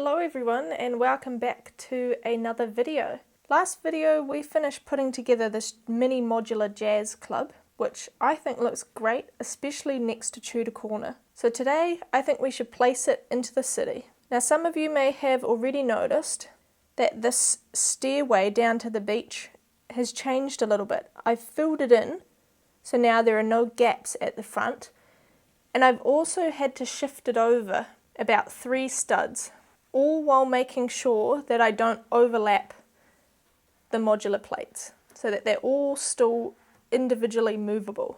Hello everyone and welcome back to another video. Last video we finished putting together this mini modular jazz club, which I think looks great, especially next to Tudor Corner. So today I think we should place it into the city. Now some of you may have already noticed that this stairway down to the beach has changed a little bit. I've filled it in, so now there are no gaps at the front, and I've also had to shift it over about 3 studs, all while making sure that I don't overlap the modular plates, so that they're all still individually movable.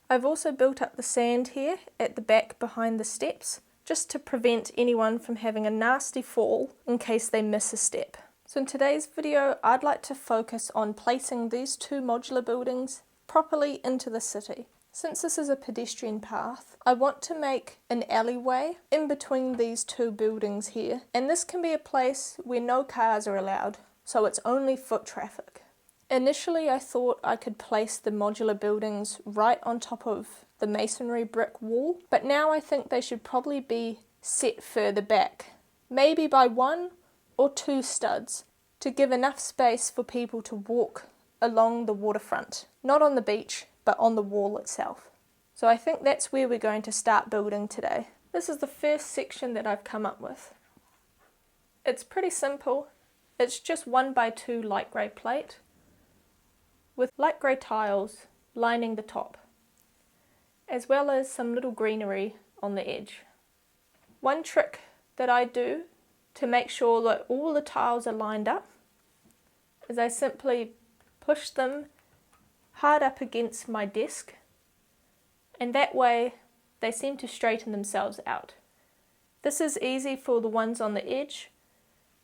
I've also built up the sand here at the back behind the steps, just to prevent anyone from having a nasty fall in case they miss a step. So in today's video, I'd like to focus on placing these 2 modular buildings properly into the city. Since this is a pedestrian path, I want to make an alleyway in between these 2 buildings here, and this can be a place where no cars are allowed, so it's only foot traffic. Initially I thought I could place the modular buildings right on top of the masonry brick wall, but now I think they should probably be set further back, maybe by 1 or 2 studs, to give enough space for people to walk along the waterfront, not on the beach, but on the wall itself. So I think that's where we're going to start building today. This is the first section that I've come up with. It's pretty simple. It's just 1 by 2 light grey plate with light grey tiles lining the top, as well as some little greenery on the edge. One trick that I do to make sure that all the tiles are lined up is I simply push them hard up against my desk, and that way they seem to straighten themselves out. This is easy for the ones on the edge.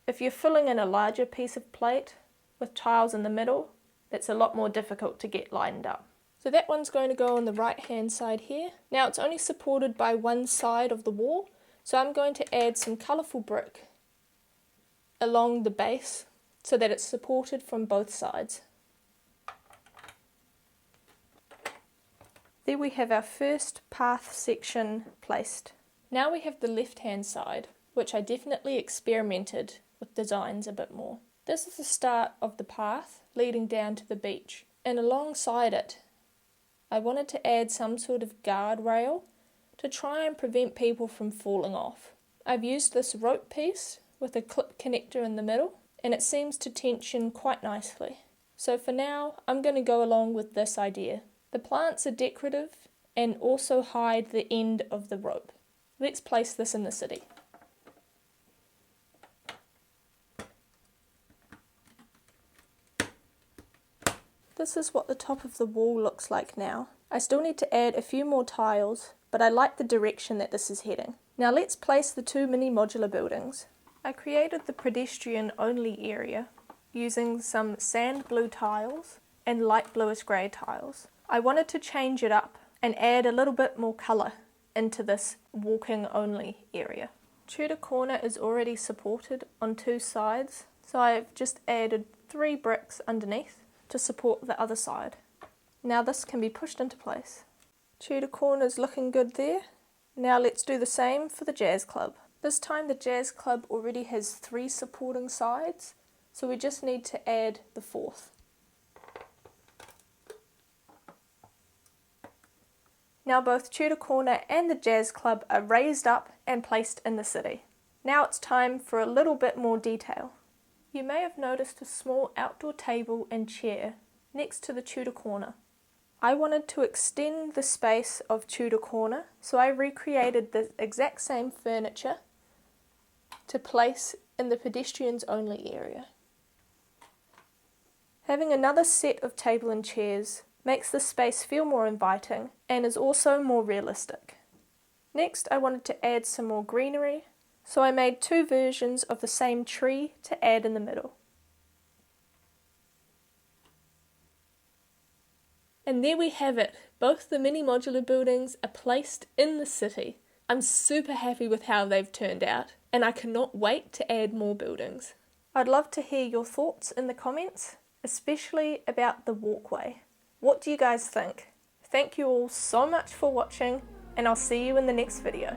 If you're filling in a larger piece of plate with tiles in the middle, it's a lot more difficult to get lined up. So that one's going to go on the right hand side here. Now it's only supported by one side of the wall, so I'm going to add some colourful brick along the base so that it's supported from both sides. There we have our first path section placed. Now we have the left hand side, which I definitely experimented with designs a bit more. This is the start of the path leading down to the beach, and alongside it I wanted to add some sort of guardrail to try and prevent people from falling off. I've used this rope piece with a clip connector in the middle, and it seems to tension quite nicely. So for now I'm going to go along with this idea. The plants are decorative and also hide the end of the rope. Let's place this in the city. This is what the top of the wall looks like now. I still need to add a few more tiles, but I like the direction that this is heading. Now let's place the 2 mini modular buildings. I created the pedestrian only area using some sand blue tiles and light bluish grey tiles. I wanted to change it up and add a little bit more colour into this walking only area. Tudor Corner is already supported on 2 sides, so I've just added 3 bricks underneath to support the other side. Now this can be pushed into place. Tudor Corner's looking good there. Now let's do the same for the Jazz Club. This time the Jazz Club already has 3 supporting sides, so we just need to add the 4th. Now both Tudor Corner and the Jazz Club are raised up and placed in the city. Now it's time for a little bit more detail. You may have noticed a small outdoor table and chair next to the Tudor Corner. I wanted to extend the space of Tudor Corner, so I recreated the exact same furniture to place in the pedestrians only area. Having another set of table and chairs makes the space feel more inviting and is also more realistic. Next I wanted to add some more greenery, so I made 2 versions of the same tree to add in the middle. And there we have it, both the mini modular buildings are placed in the city. I'm super happy with how they've turned out, and I cannot wait to add more buildings. I'd love to hear your thoughts in the comments, especially about the walkway. What do you guys think? Thank you all so much for watching, and I'll see you in the next video.